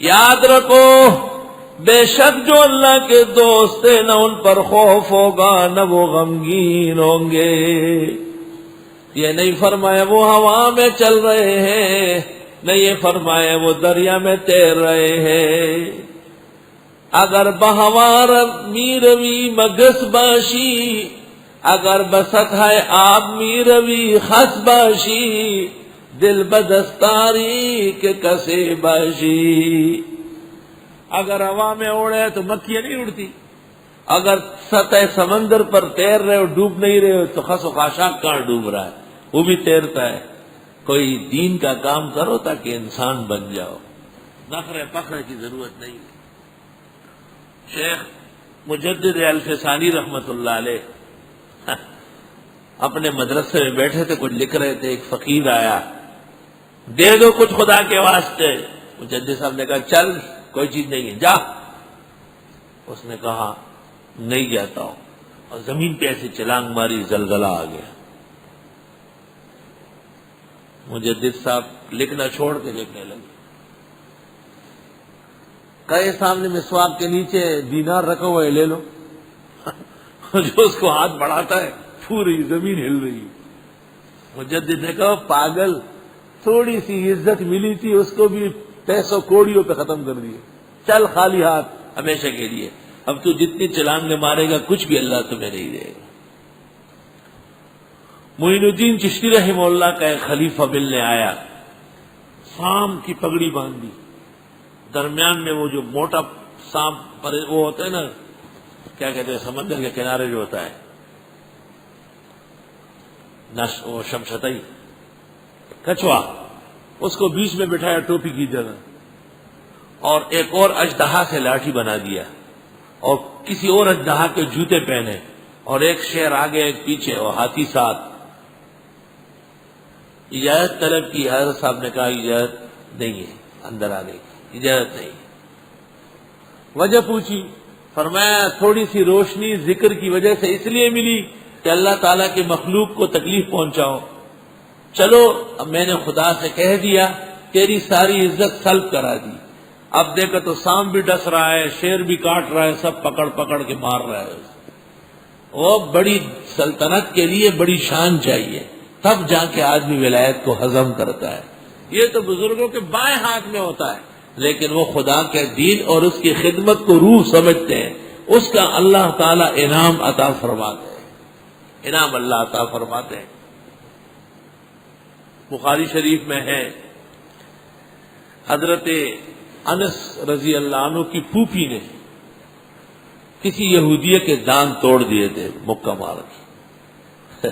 یاد رکھو بے شک جو اللہ کے دوست ہیں نہ ان پر خوف ہوگا نہ وہ غمگین ہوں گے. یہ نہیں فرمایا وہ ہوا میں چل رہے ہیں، نہ یہ فرمایا وہ دریا میں تیر رہے ہیں. اگر بہوار میروی مگس باشی، اگر بست ہے آب میروی خس باشی، دل بدستاری کے کسے باشی. اگر ہوا میں اڑے تو مکھیاں نہیں اڑتی، اگر سطح سمندر پر تیر رہے ہو ڈوب نہیں رہے ہو تو خس و خاشاک کہاں ڈوب رہا ہے، وہ بھی تیرتا ہے. کوئی دین کا کام کرو تاکہ انسان بن جاؤ، نخرے پخرے کی ضرورت نہیں. شیخ مجدد الفسانی رحمت اللہ علیہ اپنے مدرسے میں بیٹھے تھے، کچھ لکھ رہے تھے. ایک فقیر آیا، دے دو کچھ خدا کے واسطے. مجدد صاحب نے کہا چل کوئی چیز نہیں ہے جا. اس نے کہا نہیں جاتا ہوں، اور زمین پہ ایسے چھلانگ ماری، زلزلہ آ گیا. مجدد صاحب لکھنا چھوڑ کے لکھنے لگے. کہے سامنے مسواک کے نیچے دینار رکھا ہوا ہے لے لو. جو اس کو ہاتھ بڑھاتا ہے پوری زمین ہل رہی. مجدد نے کہا پاگل، تھوڑی سی عزت ملی تھی اس کو بھی پیسوں کوڑیوں پہ ختم کر دیے. چل خالی ہاتھ ہمیشہ کے لیے. اب تو جتنی چھلانگیں مارے گا کچھ بھی اللہ تمہیں نہیں دے گا. معین الدین چشتی رحمہ اللہ کا ایک خلیفہ ملنے آیا، سام کی پگڑی باندھی، درمیان میں وہ جو موٹا سانپ پر وہ ہوتا ہے نا، کیا کہتے ہیں سمندر کے کنارے جو ہوتا ہے وہ شمشتئی کچھوا، اس کو بیچ میں بٹھایا ٹوپی کی جگہ، اور ایک اور اژدہا سے لاٹھی بنا دیا، اور کسی اور اژدہا کے جوتے پہنے، اور ایک شیر آگے ایک پیچھے اور ہاتھی ساتھ. اجازت طلب کی. حضرت صاحب نے کہا اجازت نہیں ہے اندر آنے کی، اجازت نہیں. وجہ پوچھی، فرمایا تھوڑی سی روشنی ذکر کی وجہ سے اس لیے ملی کہ اللہ تعالیٰ کے مخلوق کو تکلیف پہنچاؤ. چلو اب میں نے خدا سے کہہ دیا، تیری ساری عزت سلب کرا دی. اب دیکھو تو سام بھی ڈس رہا ہے، شیر بھی کاٹ رہا ہے، سب پکڑ پکڑ کے مار رہا ہے. وہ بڑی سلطنت کے لیے بڑی شان چاہیے، تب جا کے آدمی ولایت کو ہضم کرتا ہے. یہ تو بزرگوں کے بائیں ہاتھ میں ہوتا ہے، لیکن وہ خدا کے دین اور اس کی خدمت کو روح سمجھتے ہیں. اس کا اللہ تعالیٰ انعام عطا فرماتے ہیں، انعام اللہ عطا فرماتے ہیں. بخاری شریف میں ہے حضرت انس رضی اللہ عنہ کی پھوپھی نے کسی یہودیہ کے دان توڑ دیے تھے مکہ مار کے.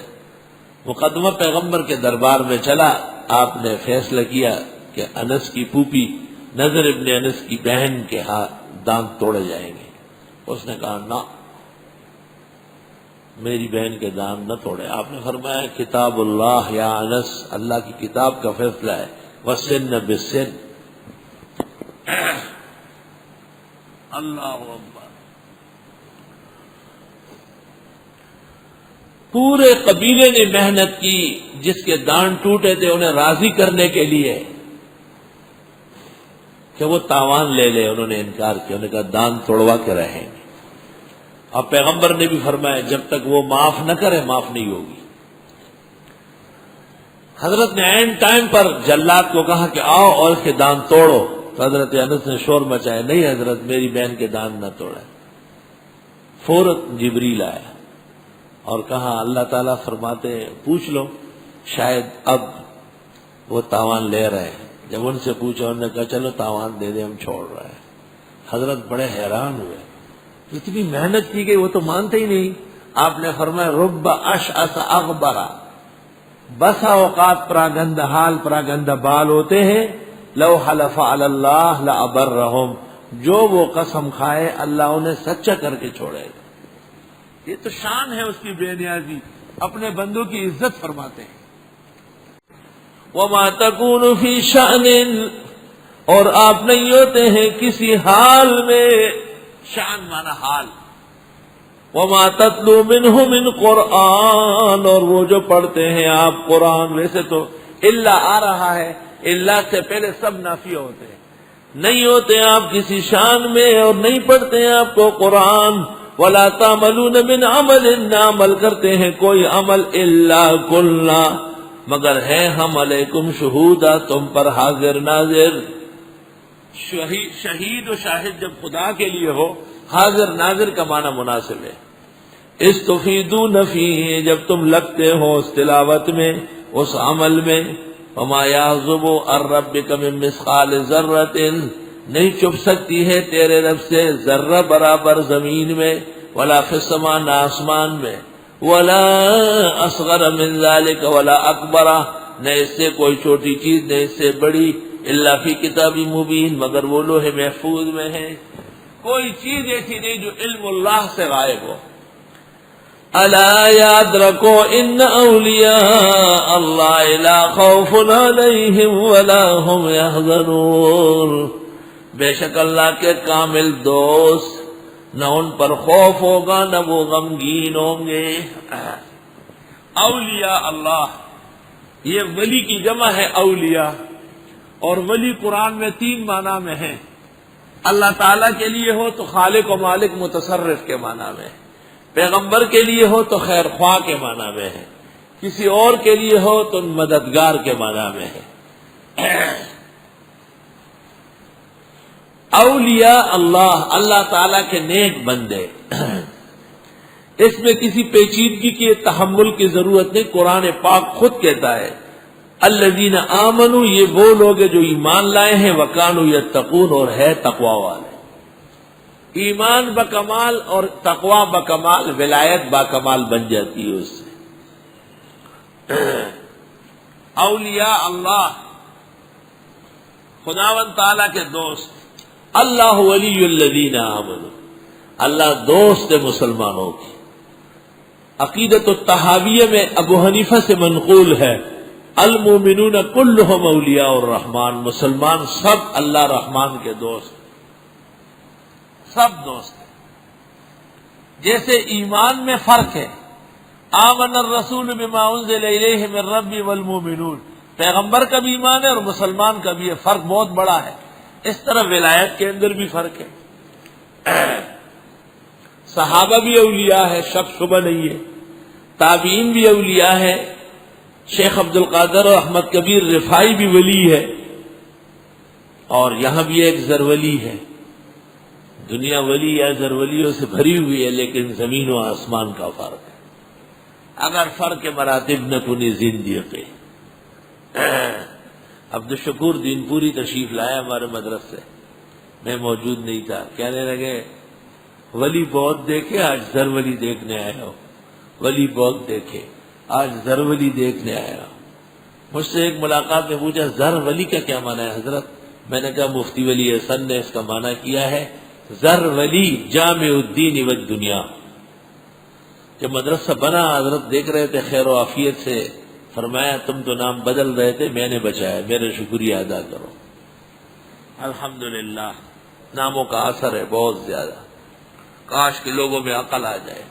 مقدمہ پیغمبر کے دربار میں چلا. آپ نے فیصلہ کیا کہ انس کی پھوپھی نضر ابن انس کی بہن کے ہاتھ دانت توڑے جائیں گے. اس نے کہا نہ، میری بہن کے دانت نہ توڑے. آپ نے فرمایا کتاب اللہ یا انس، اللہ کی کتاب کا فیصلہ ہے. وسن بالسن. اللہ اکبر. پورے قبیلے نے محنت کی، جس کے دان ٹوٹے تھے انہیں راضی کرنے کے لیے کہ وہ تاوان لے لے. انہوں نے انکار کیا، انہوں نے کہا دان توڑوا کے رہیں گے. اور پیغمبر نے بھی فرمایا جب تک وہ معاف نہ کرے معاف نہیں ہوگی. حضرت نے عین ٹائم پر جلاد کو کہا کہ آؤ اور اس کے دان توڑو. تو حضرت انس نے شور مچایا، نہیں حضرت میری بہن کے دان نہ توڑے. فوراً جبریل آیا اور کہا اللہ تعالیٰ فرماتے ہیں پوچھ لو، شاید اب وہ تاوان لے رہے ہیں. جب ان سے پوچھا انہوں نے کہا چلو تاوان دے دیں، ہم چھوڑ رہے ہیں. حضرت بڑے حیران ہوئے، اتنی محنت کی گئی وہ تو مانتے ہی نہیں. آپ نے فرمایا رب اشعث اغبرا، بسا اوقات پراگند حال پراگند بال ہوتے ہیں، لو حلف علی اللہ لابرہم، جو وہ قسم کھائے اللہ انہیں سچا کر کے چھوڑے گا. یہ تو شان ہے اس کی بے نیازی، اپنے بندوں کی عزت فرماتے ہیں. وَمَا تَكُونُ فِي شَأْنٍ، اور آپ نہیں ہوتے ہیں کسی حال میں. شان مانا حال. وَمَا تَتْلُو مِنْهُ مِنْ قرآن، اور وہ جو پڑھتے ہیں آپ قرآن. ویسے تو اللہ آ رہا ہے، اللہ سے پہلے سب نافیہ ہوتے ہیں. نہیں ہوتے آپ کسی شان میں اور نہیں پڑھتے ہیں آپ کو قرآن. ولا تعملون من عمل، نہ عمل کرتے ہیں کوئی عمل الا کلنا، مگر ہے ہم علیکم شہودا، تم پر حاضر ناظر. شہید و شاہد جب خدا کے لیے ہو، حاضر ناظر کا معنی مناسب ہے. استفیدون فیہ، جب تم لگتے ہو اس تلاوت میں، اس عمل میں. وما یعزب عن ربک من مثقال ذرۃ، نہیں چھپ سکتی ہے تیرے رب سے ذرہ برابر زمین میں، ولا فی السماء، نہ آسمان میں، ولا اصغر من ذلک ولا اکبر، نہ اس سے کوئی چھوٹی چیز نہ اس سے بڑی، الا فی کتاب مبین، مگر وہ لوح محفوظ میں ہے. کوئی چیز ایسی نہیں جو علم اللہ سے غائب ہو. الا یاد رکھو ان اولیاء اللہ لا خوف علیہم ولا هم یحزنون، بے شک اللہ کے کامل دوست، نہ ان پر خوف ہوگا نہ وہ غمگین ہوں گے. اولیاء اللہ، یہ ولی کی جمع ہے اولیاء، اور ولی قرآن میں 3 معنی میں ہے. اللہ تعالیٰ کے لیے ہو تو خالق و مالک متصرف کے معنی میں، پیغمبر کے لیے ہو تو خیر خواہ کے معنی میں ہے، کسی اور کے لیے ہو تو مددگار کے معنی میں ہے. اولیاء اللہ، اللہ تعالیٰ کے نیک بندے. اس میں کسی پیچیدگی کے تحمل کی ضرورت نہیں. قرآن پاک خود کہتا ہے الذین آمنوا، یہ وہ لوگ ہیں جو ایمان لائے ہیں، وکانوا یتقون، اور ہے تقوی والے. ایمان بکمال اور تقوی بکمال، ولایت بکمال بن جاتی ہے اس سے. اولیاء اللہ، خداوند تعالیٰ کے دوست. اللہ ولی الذین آمنوا، اللہ دوست ہے مسلمانوں کی. عقیدت الطحاویہ میں ابو حنیفہ سے منقول ہے المومنون کلہم اولیاء الرحمن، مسلمان سب اللہ رحمان کے دوست، سب دوست ہیں. جیسے ایمان میں فرق ہے، آمن الرسول بما انزل الیہ من ربی والمومنون، پیغمبر کا بھی ایمان ہے اور مسلمان کا بھی ہے، فرق بہت بڑا ہے. اس طرح ولایت کے اندر بھی فرق ہے. صحابہ بھی اولیاء ہے، شک شبہ نہیں ہے. تابعین بھی اولیاء ہے. شیخ عبد القادر اور احمد کبیر رفاعی بھی ولی ہے. اور یہاں بھی ایک زرولی ہے. دنیا ولی یا زرولیوں سے بھری ہوئی ہے، لیکن زمین و آسمان کا فرق ہے. اگر فرق مراتب نہ کنی زندگی. عبد الشکور دین پوری تشریف لایا ہمارے مدرسے، میں موجود نہیں تھا. کہنے لگے ولی بہت دیکھے، آج زرولی دیکھنے آئے ہو. ولی بہت دیکھے، آج زرولی دیکھنے آیا ہو. مجھ سے ایک ملاقات میں پوچھا زرولی کا کیا معنی ہے حضرت؟ میں نے کہا مفتی ولی حسن نے اس کا معنی کیا ہے زرولی جامع الدین والدنیا. جب مدرسہ بنا حضرت دیکھ رہے تھے خیر و عافیت سے، فرمایا تم تو نام بدل رہے تھے، میں نے بچایا، میرا شکریہ ادا کرو. الحمدللہ ناموں کا اثر ہے بہت زیادہ. کاش کہ لوگوں میں عقل آ جائے.